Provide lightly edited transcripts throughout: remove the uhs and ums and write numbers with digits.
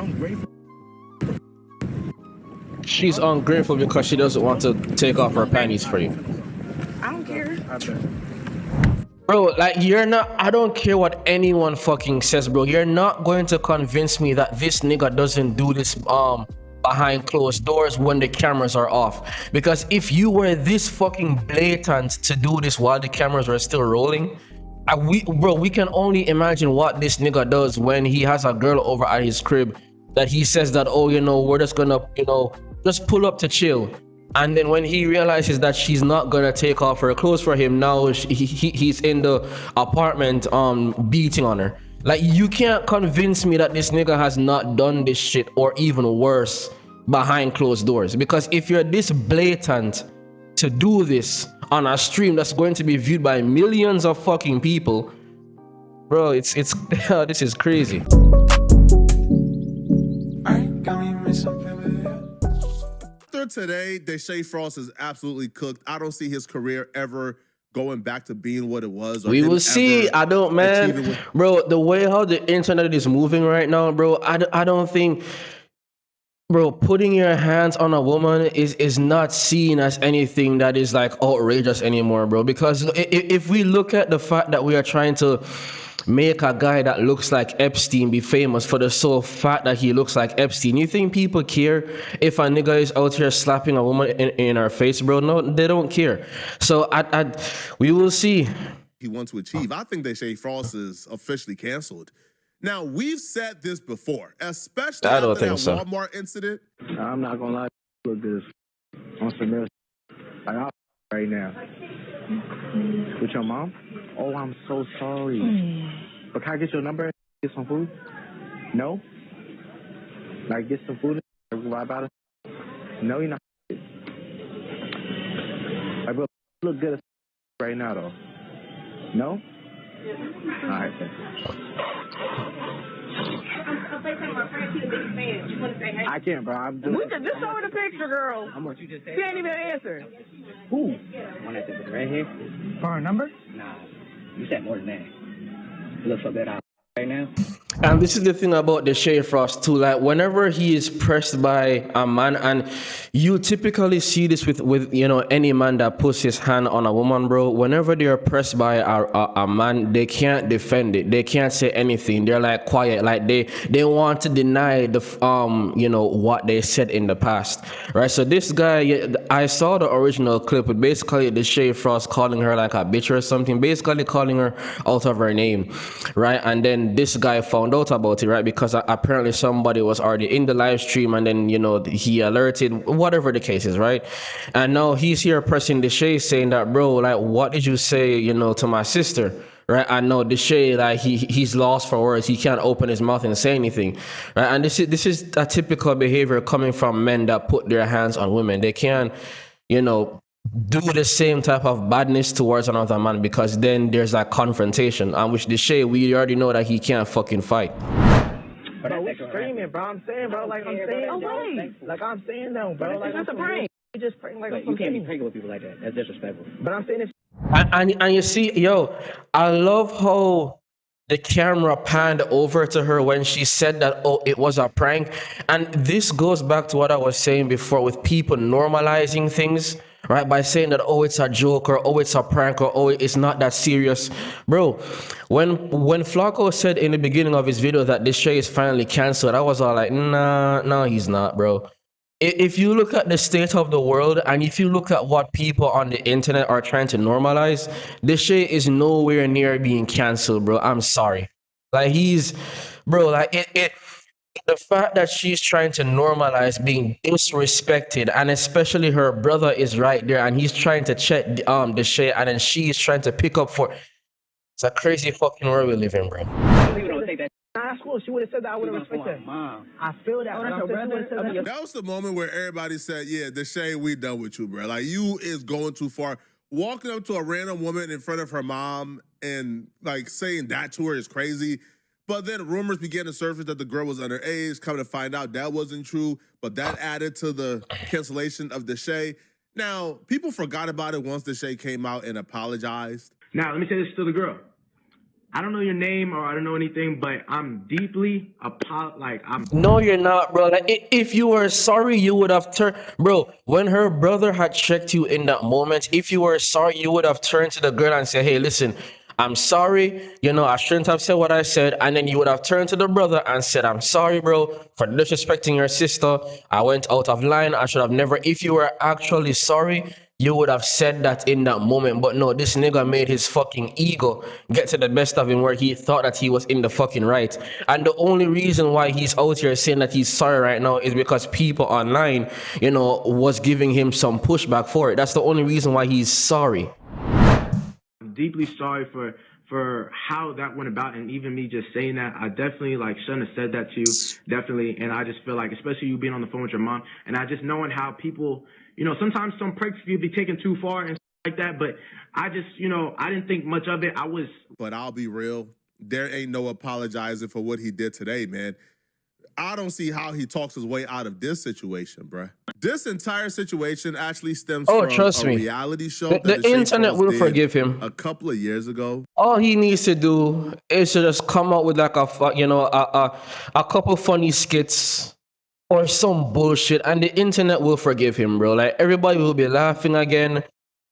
ungrateful. She's ungrateful because she doesn't want to take off her panties for you. I don't care. Bro, like you're not, I don't care what anyone fucking says, bro. You're not going to convince me that this nigga doesn't do this behind closed doors when the cameras are off. Because if you were this fucking blatant to do this while the cameras are still rolling, we can only imagine what this nigga does when he has a girl over at his crib that he says that, oh, you know, we're just gonna, you know, just pull up to chill. And then when he realizes that she's not gonna take off her clothes for him, now he's in the apartment beating on her. Like, you can't convince me that this nigga has not done this shit, or even worse, behind closed doors. Because if you're this blatant to do this on a stream that's going to be viewed by millions of fucking people, bro, it's this is crazy. After today, Deshae Frost is absolutely cooked. I don't see his career ever going back to being what it was. We will see. I don't, man. Bro, the way how the internet is moving right now, bro, I don't think, bro, putting your hands on a woman is not seen as anything that is like outrageous anymore, bro. Because if we look at the fact that we are trying to make a guy that looks like Epstein be famous for the sole fact that he looks like Epstein, you think people care if a nigga is out here slapping a woman in her face, bro? No, they don't care. So we will see. He wants to achieve. I think Deshae Frost is officially canceled. Now, we've said this before, especially after that Walmart incident. I'm not gonna lie, look good on some real like I'm right now. With your mom? Oh, I'm so sorry. But can I get your number and get some food? No? Like, get some food and lie about it? No, you're not. Like, bro, look good right now, though. No? All right, then. I can't, bro. I'm doing. We can just show her the picture, girl. How much you just said? She ain't even answered. Who? One that with the red hair? For her number? Nah. You said more than that. You look so good out right now. And this is the thing about Deshae Frost too, like whenever he is pressed by a man, and you typically see this with you know, any man that puts his hand on a woman, bro, whenever they are pressed by a man, they can't defend it, they can't say anything, they're like quiet, like they want to deny the you know, what they said in the past, right? So this guy, I saw the original clip with basically Deshae Frost calling her like a bitch or something, basically calling her out of her name, right? And then this guy found out about it, right? Because apparently somebody was already in the live stream, and then, you know, he alerted, whatever the case is, right? And now he's here pressing Deshae, saying that, bro, like, what did you say, you know, to my sister? Right? I know Deshae, like, he's lost for words. He can't open his mouth and say anything, right? And this is a typical behavior coming from men that put their hands on women. They can't, you know, do the same type of badness towards another man, because then there's like confrontation, and which Deshae, we already know that he can't fucking fight. Bro, we screaming, bro. I'm saying, bro, like I'm saying, like I'm saying, though, bro. Like it's a prank. You just prank like you can't be pranking with people like that. That's disrespectful. But I'm saying it's. And you see, yo, I love how the camera panned over to her when she said that, oh, it was a prank. And this goes back to what I was saying before with people normalizing things, right? By saying that, oh, it's a joke, or oh, it's a prank, or oh, it's not that serious. Bro, when Flacco said in the beginning of his video that Deshae is finally canceled, I was all like, nah, no, he's not, bro. If you look at the state of the world, and if you look at what people on the internet are trying to normalize, Deshae is nowhere near being canceled, bro. I'm sorry. Like, he's, bro, like the fact that she's trying to normalize being disrespected, and especially her brother is right there, and he's trying to check Deshae, and then she's trying to pick up for. It's a crazy fucking world we live in, bro. That's cool. She would have said that. I would have respected her. Mom. I feel that. That was the moment where everybody said, yeah, Deshae, we done with you, bro. Like, you is going too far. Walking up to a random woman in front of her mom and, like, saying that to her is crazy. But then rumors began to surface that the girl was underage. Coming to find out that wasn't true. But that added to the cancellation of Deshae. Now, people forgot about it once Deshae came out and apologized. Now, let me say this to the girl. I don't know your name or I don't know anything, but I'm deeply No, you're not, bro. Like, if you were sorry, you would have turned, bro. When her brother had checked you in that moment, if you were sorry, you would have turned to the girl and said, "Hey, listen, I'm sorry. You know, I shouldn't have said what I said." And then you would have turned to the brother and said, "I'm sorry, bro, for disrespecting your sister. I went out of line. I should have never." If you were actually sorry, you would have said that in that moment. But no, this nigga made his fucking ego get to the best of him where he thought that he was in the fucking right. And the only reason why he's out here saying that he's sorry right now is because people online, you know, was giving him some pushback for it. That's the only reason why he's sorry. deeply sorry for how that went about, and even me just saying that, I definitely shouldn't have said that to you, definitely. And I just feel like, especially you being on the phone with your mom, and I just knowing how people, sometimes some pranks can be taken too far and like that, but I just, I didn't think much of it. But I'll be real, there ain't no apologizing for what he did today, man. I don't see how he talks his way out of this situation, bruh. This entire situation actually stems from trust a me. reality show The that Deshae internet Frost will did forgive him. a couple of years ago. All he needs to do is to just come up with like a couple funny skits or some bullshit, and the internet will forgive him, bro. Like everybody will be laughing again.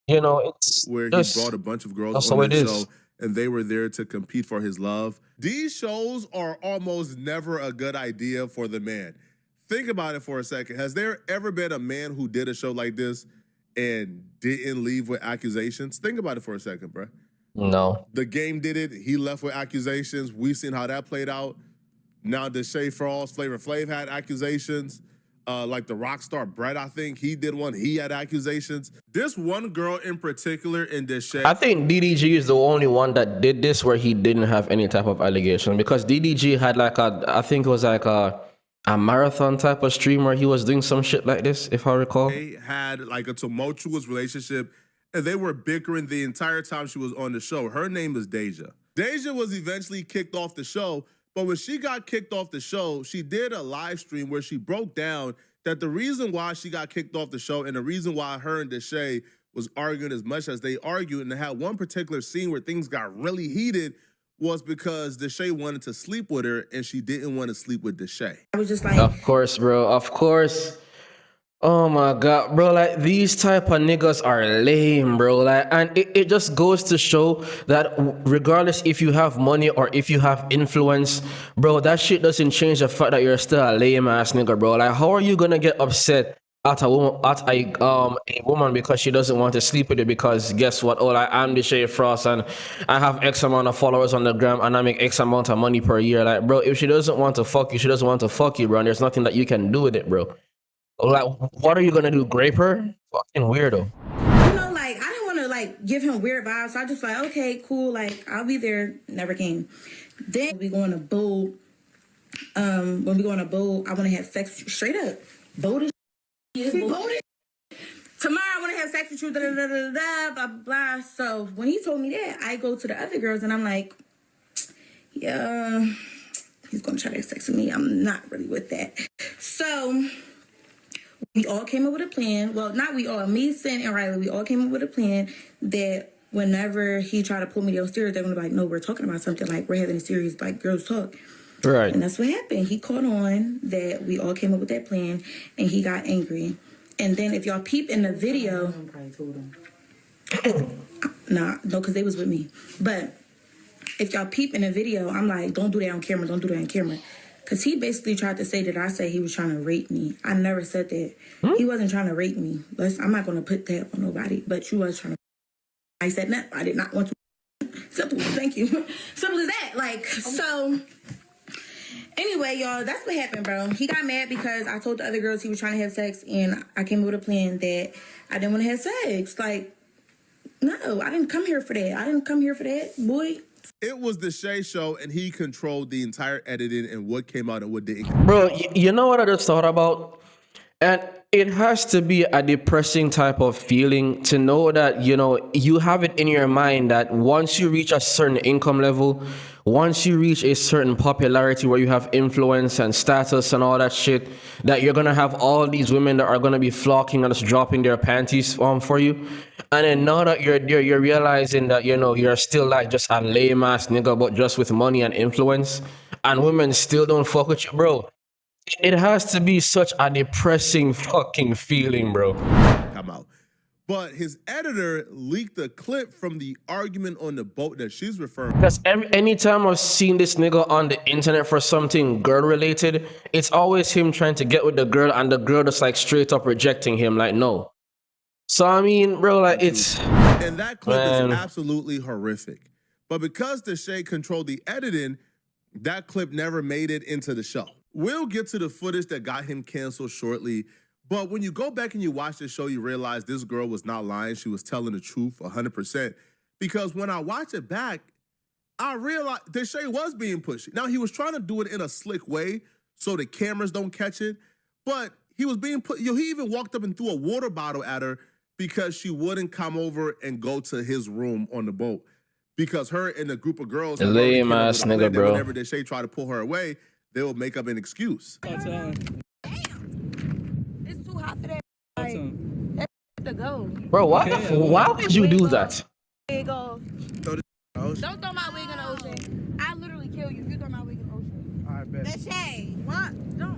You know, it's where he just, brought a bunch of girls that's on how it his is. show, and they were there to compete for his love. These shows are almost never a good idea for the man. Think about it for a second. Has there ever been a man who did a show like this and didn't leave with accusations? Think about it for a second, bro. No. The Game did it. He left with accusations. We've seen how that played out. Now Deshae Frost, Flavor Flav had accusations. Like the rock star Brett, I think he did one. He had accusations. This one girl in particular in Deshae. I think DDG is the only one that did this where he didn't have any type of allegation, because DDG had I think it was like a marathon type of stream where he was doing some shit like this, if I recall. They had like a tumultuous relationship, and they were bickering the entire time she was on the show. Her name is Deja. Deja was eventually kicked off the show, but when she got kicked off the show, she did a live stream where she broke down that the reason why she got kicked off the show and the reason why her and Deshae was arguing as much as they argued, and they had one particular scene where things got really heated, was because Deshae wanted to sleep with her and she didn't want to sleep with Deshae. I was just like, Of course, bro. Of course. Oh my god, bro, like these type of niggas are lame, bro. Like, and it just goes to show that regardless if you have money or if you have influence, bro, that shit doesn't change the fact that you're still a lame ass nigga, bro. Like, how are you gonna get upset at a woman because she doesn't want to sleep with you? Because guess what? Oh, like, I'm Deshae Frost and I have X amount of followers on the gram and I make X amount of money per year. Like, bro, if she doesn't want to fuck you, she doesn't want to fuck you, bro. And there's nothing that you can do with it, bro. Like, what are you gonna do? Grape her? Fucking weirdo. I didn't want to give him weird vibes. So I just okay, cool. I'll be there. Never came. Then we go on a boat. When we go on a boat, I want to have sex straight up. Boat is boat. Tomorrow I want to have sex with you. Da, da, da, da, da, blah, blah. So when he told me that, I go to the other girls and I'm like, yeah, he's gonna try to have sex with me. I'm not really with that. So we all came up with a plan. Well, not we all. Me, Sin, and Riley, we all came up with a plan that whenever he tried to pull me downstairs, they're going to be like, no, we're talking about something. We're having a serious, girls talk. Right. And that's what happened. He caught on that we all came up with that plan, and he got angry. And then if y'all peep in the video... I probably told him. No, because they was with me. But if y'all peep in the video, I'm like, don't do that on camera. Don't do that on camera. Because he basically tried to say that I said he was trying to rape me. I never said that. He wasn't trying to rape me. I'm not going to put that on nobody. But you was trying to. I said no. I did not want to. Simple. Thank you. Simple as that. So. Anyway, y'all, that's what happened, bro. He got mad because I told the other girls he was trying to have sex. And I came up with a plan that I didn't want to have sex. No, I didn't come here for that. I didn't come here for that, boy. It was the Shay show, and he controlled the entire editing and what came out and what didn't. Bro, you know what I just thought about? And it has to be a depressing type of feeling to know that, you have it in your mind that once you reach a certain income level, once you reach a certain popularity where you have influence and status and all that shit, that you're going to have all these women that are going to be flocking and just dropping their panties for you. And then now that you're realizing that you're still like just a lame ass nigga, but just with money and influence, and women still don't fuck with you, bro. It has to be such a depressing fucking feeling, bro. Come out. But his editor leaked a clip from the argument on the boat that she's referring to. Because anytime I've seen this nigga on the internet for something girl related, it's always him trying to get with the girl and the girl just like straight up rejecting him, like no. So I mean, bro, like it's and that clip man. is absolutely horrific. But because Deshae controlled the editing, that clip never made it into the show. We'll get to the footage that got him canceled shortly. But when you go back and you watch the show, you realize this girl was not lying. She was telling the truth 100%. Because when I watch it back, I realized Deshae was being pushy. Now, he was trying to do it in a slick way so the cameras don't catch it. But he was being put, he even walked up and threw a water bottle at her because she wouldn't come over and go to his room on the boat. Because her and a group of girls, lame ass nigga, bro. Whenever Deshae tried to pull her away, they would make up an excuse. It's too hot for that. Like, that's to go. Bro, why would you do that? Wig off. Don't throw my wig in the ocean. I literally kill you if you throw my wig in the ocean. All right, bet. Deshae, what? Don't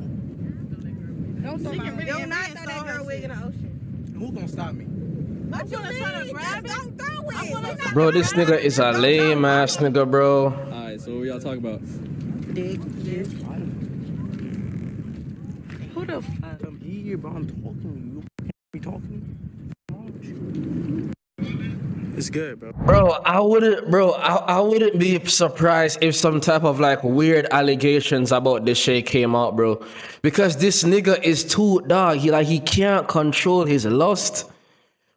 throw my wig. Do not throw that girl wig in the ocean. Who gonna stop me? What you trying to grab it? Don't throw it. Bro, this nigga is a lame ass nigga, bro. Alright, so what y'all talking about? Dick. Who the fuck? I'm here, bro. I'm talking to you. You can't be talking to me. It's good, bro. Bro, I wouldn't be surprised if some type of like weird allegations about Deshae came out, bro. Because this nigga is too dog. He can't control his lust.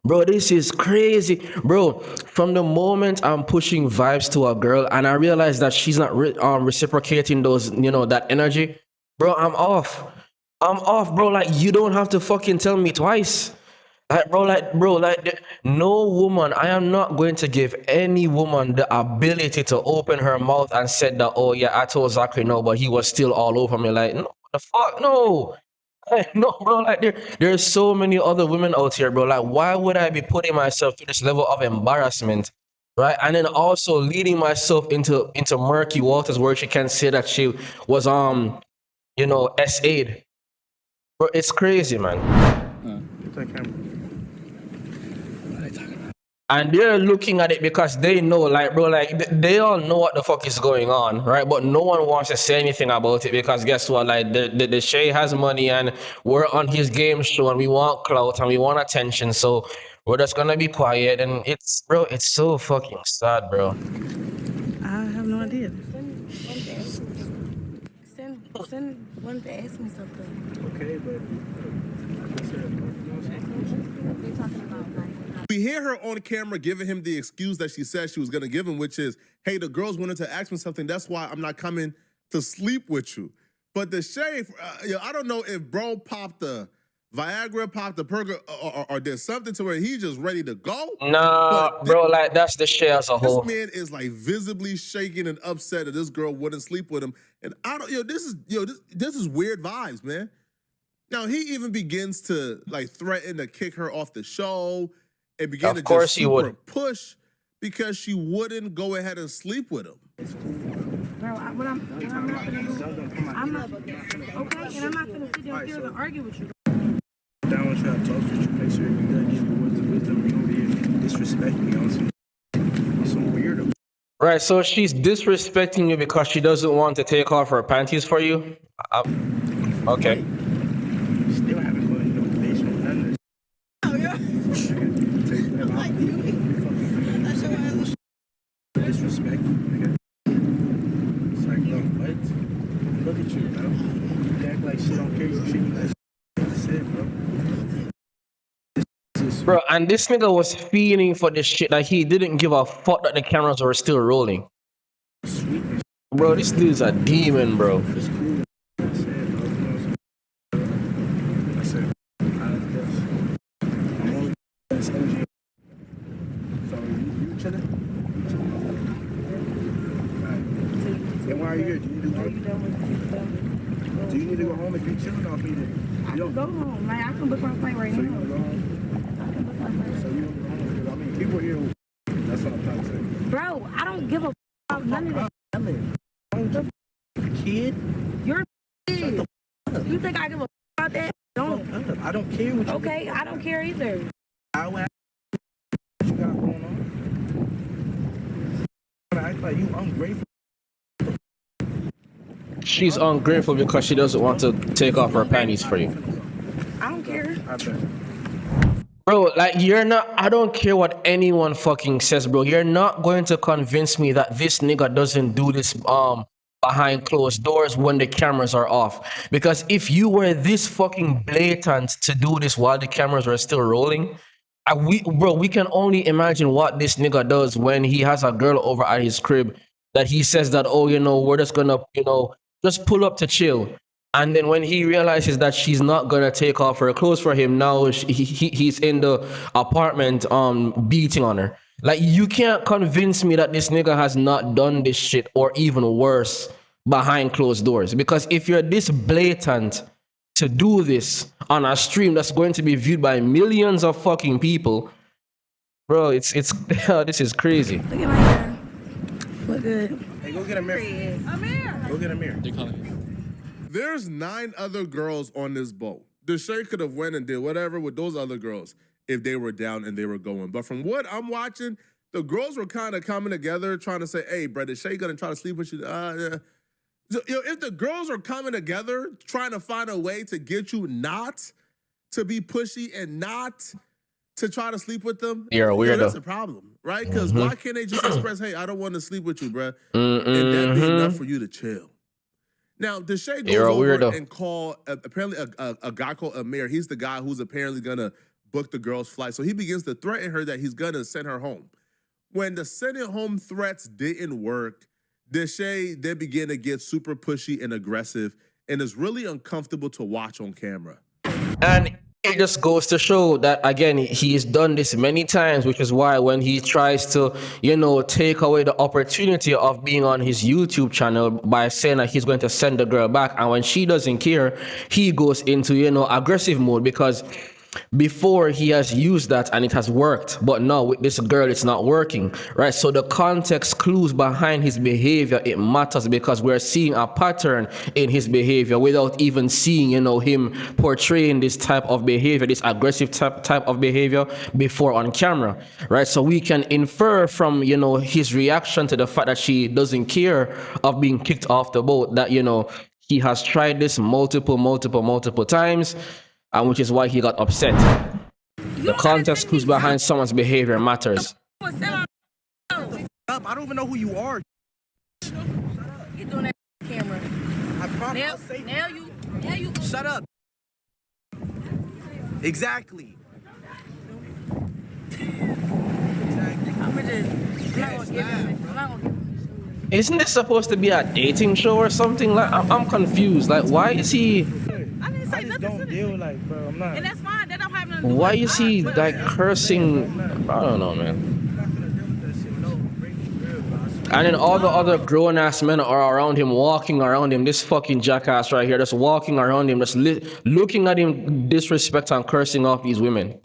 Bro, this is crazy. Bro, from the moment I'm pushing vibes to a girl and I realize that she's not reciprocating those, that energy, bro, I'm off, bro. Like, you don't have to fucking tell me twice. Like, bro, no woman, I am not going to give any woman the ability to open her mouth and said that, oh yeah, I told Zachary no, but he was still all over me. Like, no, what the fuck, no. No, bro, like there's so many other women out here, bro. Like, why would I be putting myself to this level of embarrassment, right? And then also leading myself into murky waters where she can say that she was SA'd. Bro, it's crazy, man. And they're looking at it because they know, like, bro, like, they all know what the fuck is going on, right? But no one wants to say anything about it because guess what? Like, the Deshae has money and we're on his game show and we want clout and we want attention. So we're just gonna be quiet. And it's so fucking sad, bro. I have no idea. Send one to ask me something. Okay, but They're talking about We hear her on camera giving him the excuse that she said she was going to give him, which is, hey, the girls wanted to ask me something. That's why I'm not coming to sleep with you. But Deshae, I don't know if bro popped the Viagra, popped the Perga, or there's something to where he's just ready to go. Nah, bro, like, that's Deshae as a whole. This man is like visibly shaking and upset that this girl wouldn't sleep with him. And I don't, this is weird vibes, man. Now, he even begins to like threaten to kick her off the show. And began to just super push because she wouldn't go ahead and sleep with him. Bro, what I'm not gonna do, I'm not, okay, and I'm not gonna sit downstairs and argue with you. down with you, I talk with you, make sure you gotta give me wisdom. You don't be disrespect me on some weirdo. Right, so she's disrespecting you because she doesn't want to take off her panties for you? Okay. Still haven't put no relation with none of this. Disrespect. It's like, no, what? Look at you, bro. You act like shit don't care. You treat me like shit, bro. Bro, and this nigga was fiending for this shit. Like, he didn't give a fuck that the cameras were still rolling. Sweetness. Bro, this dude's a demon, bro. It's cool. I said, bro. I said, I'm only this energy. So, you chilling? And why are you here? Do you need to go? Do you need to go home if you're chilling off me? I can go home. Like, I can book my flight right now. So you want to go home? So you want to go home? mean, people here. That's what I'm trying to say. Bro, I don't give a about none of that. Kid, You're a kid. You think I give a about that? Don't. I don't care what you. Okay, I don't care either. I what you got going on? I act like you ungrateful. She's ungrateful because she doesn't want to take off her panties for you. I don't care. I bet. Bro, like you're not, I don't care what anyone fucking says, bro. You're not going to convince me that this nigga doesn't do this behind closed doors when the cameras are off. Because if you were this fucking blatant to do this while the cameras are still rolling, we can only imagine what this nigga does when he has a girl over at his crib that he says that, oh, you know, we're just gonna, you know, just pull up to chill. And then when he realizes that she's not gonna take off her clothes for him, now he's in the apartment beating on her. Like, you can't convince me that this nigga has not done this shit or even worse behind closed doors. Because if you're this blatant to do this on a stream that's going to be viewed by millions of fucking people, bro, it's this is crazy. Look at my hair. Look good. Hey, go get a mirror. Go get a mirror. There's 9 other girls on this boat. Deshae could have went and did whatever with those other girls if they were down and they were going. But from what I'm watching, the girls were kind of coming together trying to say, hey, bro, Deshae gonna try to sleep with you? Yeah. So, you know, if the girls are coming together trying to find a way to get you not to be pushy and not to try to sleep with them, You're a weirdo. That's a problem, right? Because why can't they just express, hey, I don't want to sleep with you, bro, and that be enough for you to chill? Now, Deshae goes over and call apparently a guy called Amir. He's the guy who's apparently gonna book the girl's flight. So he begins to threaten her that he's gonna send her home. When the sending home threats didn't work, Deshae then began to get super pushy and aggressive, and is really uncomfortable to watch on camera. And it just goes to show that, again, he's done this many times, which is why when he tries to, you know, take away the opportunity of being on his YouTube channel by saying that he's going to send the girl back, and when she doesn't care, he goes into, you know, aggressive mode, because before he has used that and it has worked, but now with this girl it's not working, right? So the context clues behind his behavior, it matters, because we're seeing a pattern in his behavior without even seeing, you know, him portraying this type of behavior, this aggressive type of behavior before on camera, right? So we can infer from, you know, his reaction to the fact that she doesn't care of being kicked off the boat that, you know, he has tried this multiple times, and which is why he got upset. The context clues behind someone's behavior matters. I don't even know who you are. You doing that camera? I promise. Now you. Shut up. Exactly. I'm not gonna give him. Isn't this supposed to be a dating show or something? Like, I'm confused. Like, why is he? I didn't say I just nothing. don't deal like, bro. I'm not. And that's fine. That don't have nothing to do Why with is he it. like cursing? I don't know, man. And then all the other grown-ass men are around him, walking around him. This fucking jackass right here, just walking around him, just looking at him, disrespect and cursing off these women.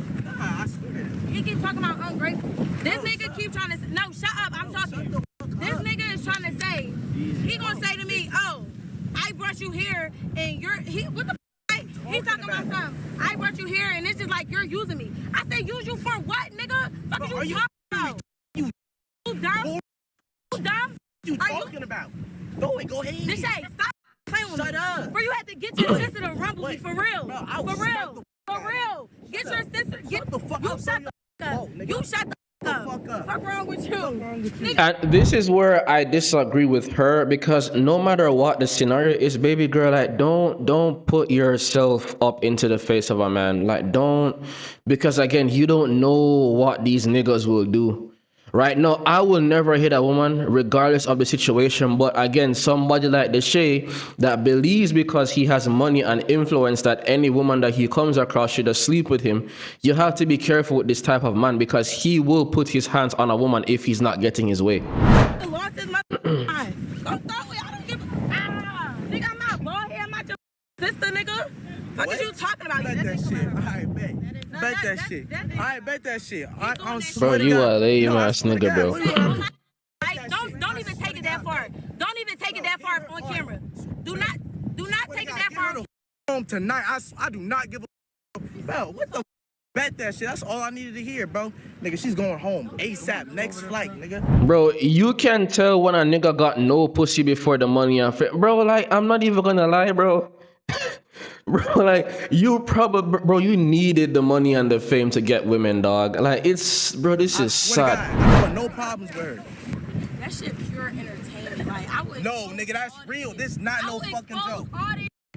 He keeps talking about ungrateful. This nigga keep trying to. No, shut up. I'm talking. This nigga is trying to say. He gonna say to me, "Oh, I brought you here, and you're what the." He's talking about something. I brought you here, and it's just like you're using me. I say, use you for what, nigga? Fuck you talking about? You dumb? You dumb? You talking about? Go ahead. Deshae, stop playing with me. Shut up. Bro, you have to get your sister to rumble me for real. Bro, I will For smack real. the For real. Get your sister. Shut the fuck You up, shut bro. the fuck up. Nigga. You shut the fuck up. Fuck wrong with you? Nigga. And this is where I disagree with her, because no matter what the scenario is, baby girl, like don't put yourself up into the face of a man. Like, don't, because again, you don't know what these niggas will do. Right? No, I will never hit a woman regardless of the situation. But again, somebody like Deshae that believes because he has money and influence that any woman that he comes across should sleep with him, you have to be careful with this type of man, because he will put his hands on a woman if he's not getting his way. The lost is my mind. Don't throw it. I don't give a nigga, I'm not bald head. I'm not your sister, nigga. Fuck is you talking about? Bet that shit. All right, bet. Bet that shit. All right, bet that shit. I swear to you God. a lame No, I ass swear to nigga, God. bro. What do you want? Like, don't even take it that far. Don't even take it that far on camera. Do not take it that far. Home tonight. I do not give a bro. What the bet that shit? That's all I needed to hear, bro. Nigga, she's going home ASAP. Next flight, nigga. Bro, you can tell when a nigga got no pussy before the money and bro, like, I'm not even gonna lie, bro. Bro, like, you probably, bro, you needed the money and the fame to get women, dog. Like, it's, bro, this is Swear to sad. God, I want no problems with her. That shit pure entertainment. Like, I would. No, nigga, that's real. This not no fucking joke.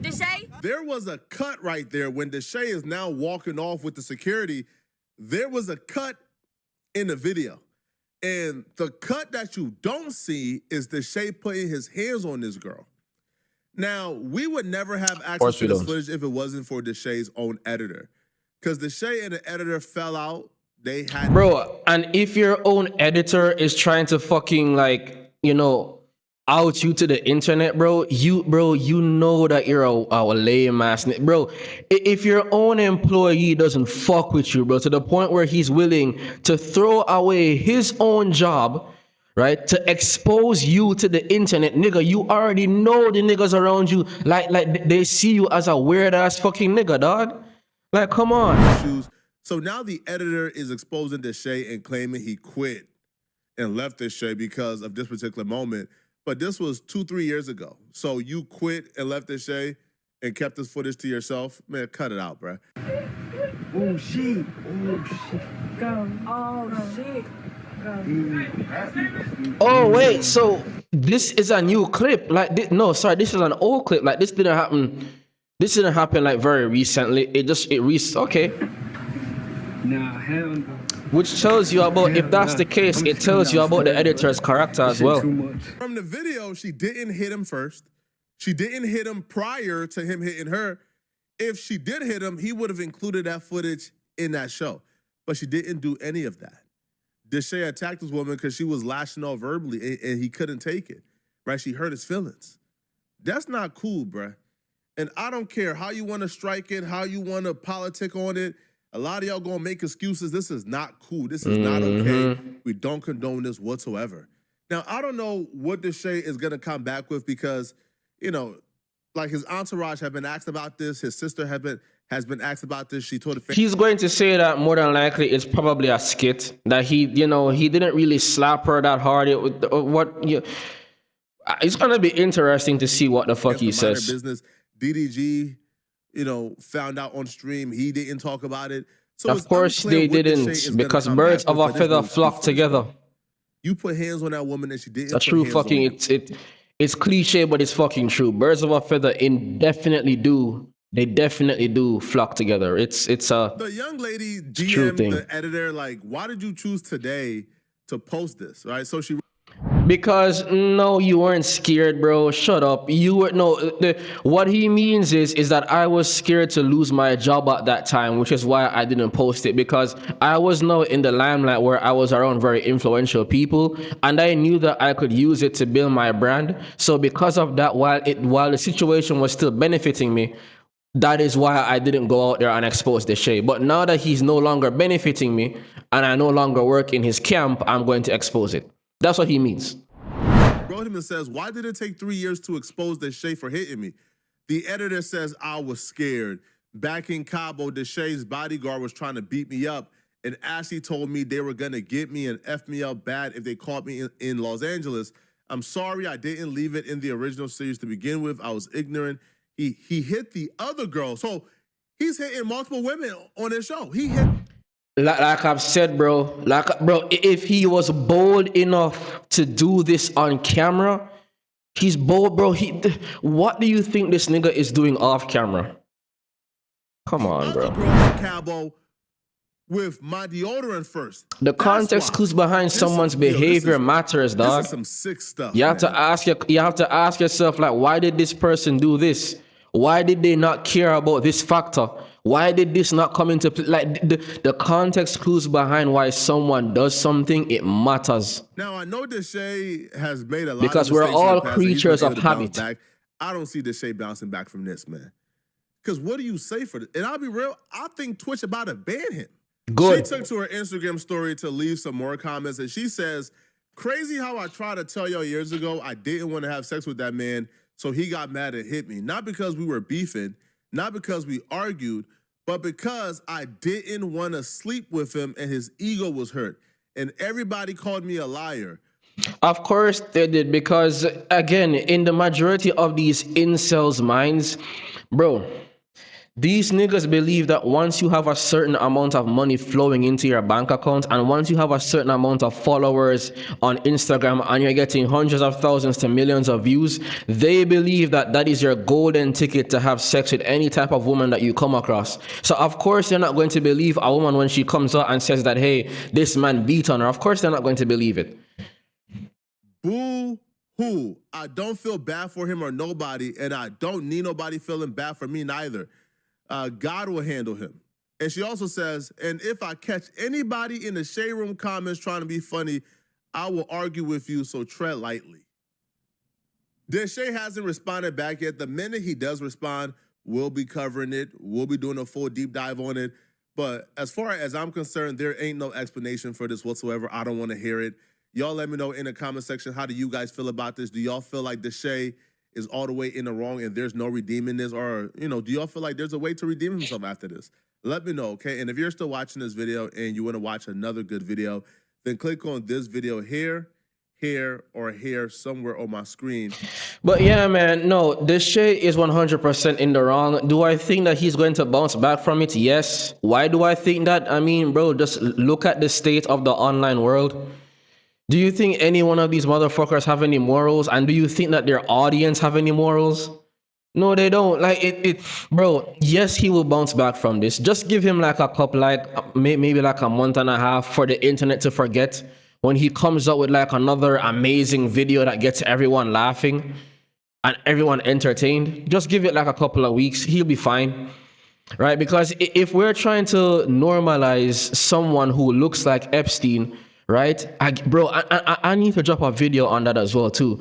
Deshae? There was a cut right there when Deshae is now walking off with the security. There was a cut in the video. And the cut that you don't see is Deshae putting his hands on this girl. Now, we would never have access to this footage if it wasn't for Deshae's own editor. Because Deshae and the editor fell out. They had... Bro, and if your own editor is trying to fucking, like, you know, out you to the internet, bro, you know that you're a lame ass, bro. If your own employee doesn't fuck with you, bro, to the point where he's willing to throw away his own job, right, to expose you to the internet, nigga, you already know the niggas around you, like they see you as a weird ass fucking nigga, dog. Like, come on. So now the editor is exposing Deshae and claiming he quit and left Deshae because of this particular moment. But this was 2-3 years ago. So you quit and left Deshae and kept this footage to yourself? Man, cut it out, bro. Oh, shit. Oh, shit. Go. Oh, shit. Oh, wait, so this is a new clip. Like, this is an old clip. Like, this didn't happen like very recently. Okay. Nah, hell no. Which tells you about, if that's the case, it tells you about the editor's character as well. From the video, she didn't hit him first. She didn't hit him prior to him hitting her. If she did hit him, he would have included that footage in that show. But she didn't do any of that. Deshae attacked this woman because she was lashing out verbally and he couldn't take it, right? She hurt his feelings. That's not cool, bruh. And I don't care how you want to strike it, how you want to politic on it. A lot of y'all gonna make excuses. This is not cool. This is not okay. We don't condone this whatsoever. Now, I don't know what Deshae is gonna come back with because, you know, like his entourage have been asked about this. His sister has been asked about this. She told the family. He's going to say that more than likely it's probably a skit, that he didn't really slap her that hard. It's gonna be interesting to see what the fuck he says. Business. DDG, found out on stream. He didn't talk about it. So of course they didn't, because birds of a feather flock together. You put hands on that woman and she didn't. It's a true fucking. It's cliche, but it's fucking true. Birds of a feather definitely do flock together. It's a. The young lady DM'd the editor like, "Why did you choose today to post this?" Right? So she. Because no, you weren't scared, bro. Shut up. You were what he means is that I was scared to lose my job at that time, which is why I didn't post it, because I was now in the limelight where I was around very influential people, and I knew that I could use it to build my brand. So because of that, while the situation was still benefiting me, that is why I didn't go out there and expose Deshae. But now that he's no longer benefiting me and I no longer work in his camp, I'm going to expose it. That's what he means. Wrote him and says, "Why did it take 3 years to expose Deshae for hitting me?" The editor says, "I was scared. Back in Cabo, Deshae's bodyguard was trying to beat me up, and Ashley told me they were gonna get me and F me up bad if they caught me in Los Angeles. I'm sorry I didn't leave it in the original series to begin with. I was ignorant." He hit the other girl. So he's hitting multiple women on his show. He hit... Like I've said, bro, if he was bold enough to do this on camera, he's bold, bro. What do you think this nigga is doing off camera? Come on, bro. Cabo with my deodorant first. The context clues behind someone's behavior matters, dog. This is some sick stuff. You have to ask yourself, like, why did this person do this? Why did they not care about this factor? Why did this not come into play? Like, the context clues behind why someone does something, it matters. Now, I know Deshae has made a lot because of we're all creatures of habit. I don't see Deshae bouncing back from this, man. Because what do you say for this? And I'll be real, I think Twitch about to ban him. Good. She took to her Instagram story to leave some more comments, and she says, crazy how I tried to tell y'all years ago I didn't want to have sex with that man, so he got mad and hit me. Not because we were beefing, not because we argued, but because I didn't want to sleep with him and his ego was hurt. And everybody called me a liar. Of course they did, because again, in the majority of these incels' minds, bro, these niggas believe that once you have a certain amount of money flowing into your bank account, and once you have a certain amount of followers on Instagram and you're getting hundreds of thousands to millions of views, they believe that that is your golden ticket to have sex with any type of woman that you come across. So of course they're not going to believe a woman when she comes out and says that, hey, this man beat on her. Of course they're not going to believe it. Boo hoo. I don't feel bad for him or nobody, and I don't need nobody feeling bad for me neither. God will handle him. And she also says, and if I catch anybody in the shade room comments trying to be funny, I will argue with you, so tread lightly. Deshae hasn't responded back yet. The minute he does respond, we'll be covering it. We'll be doing a full deep dive on it. But as far as I'm concerned, there ain't no explanation for this whatsoever. I don't want to hear it. Y'all let me know in the comment section, how do you guys feel about this? Do y'all feel like Deshae is all the way in the wrong and there's no redeeming this? Or, you know, do y'all feel like there's a way to redeem himself after this? Let me know, okay? And if you're still watching this video and you want to watch another good video, then click on this video here, or here, somewhere on my screen. But yeah, man, no, Deshae is 100% in the wrong. Do I think that he's going to bounce back from it? Yes. Why do I think that? I mean, bro, just look at the state of the online world. Do you think any one of these motherfuckers have any morals? And do you think that their audience have any morals? No, they don't. Like bro, yes, he will bounce back from this. Just give him like a couple, like maybe like a month and a half for the internet to forget. When he comes out with like another amazing video that gets everyone laughing and everyone entertained, just give it like a couple of weeks. He'll be fine. Right? Because if we're trying to normalize someone who looks like Epstein, right? I need to drop a video on that as well too.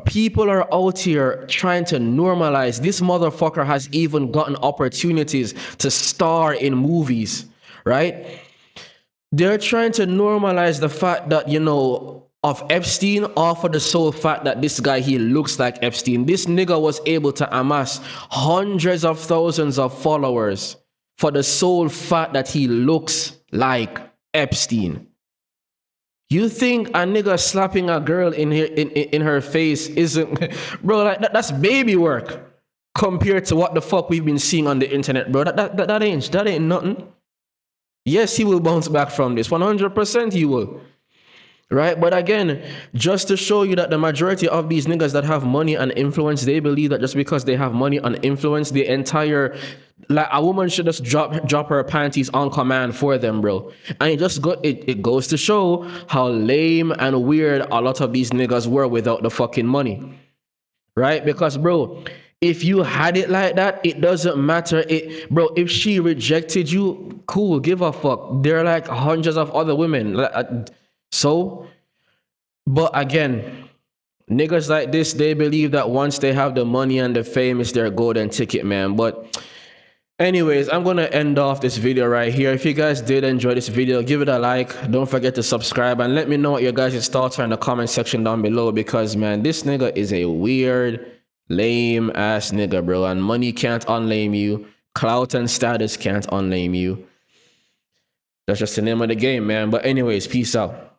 People are out here trying to normalize. This motherfucker has even gotten opportunities to star in movies, right? They're trying to normalize the fact that, you know, of Epstein, all for the sole fact that this guy, he looks like Epstein. This nigga was able to amass hundreds of thousands of followers for the sole fact that he looks like Epstein. You think a nigga slapping a girl in her face isn't, bro, like that's baby work compared to what the fuck we've been seeing on the internet, bro. That ain't nothing. Yes, he will bounce back from this. 100% he will. Right? But again, just to show you that the majority of these niggas that have money and influence, they believe that just because they have money and influence, the entire, like a woman should just drop her panties on command for them, bro. And it goes to show how lame and weird a lot of these niggas were without the fucking money. Right? Because, bro, if you had it like that, it doesn't matter. Bro, if she rejected you, cool, give a fuck. There are like hundreds of other women. So, but again, niggas like this, they believe that once they have the money and the fame, it's their golden ticket, man. But anyways, I'm going to end off this video right here. If you guys did enjoy this video, give it a like. Don't forget to subscribe and let me know what your guys' thoughts are in the comment section down below, because, man, this nigga is a weird, lame ass nigga, bro. And money can't unlame you. Clout and status can't unlame you. That's just the name of the game, man. But anyways, peace out.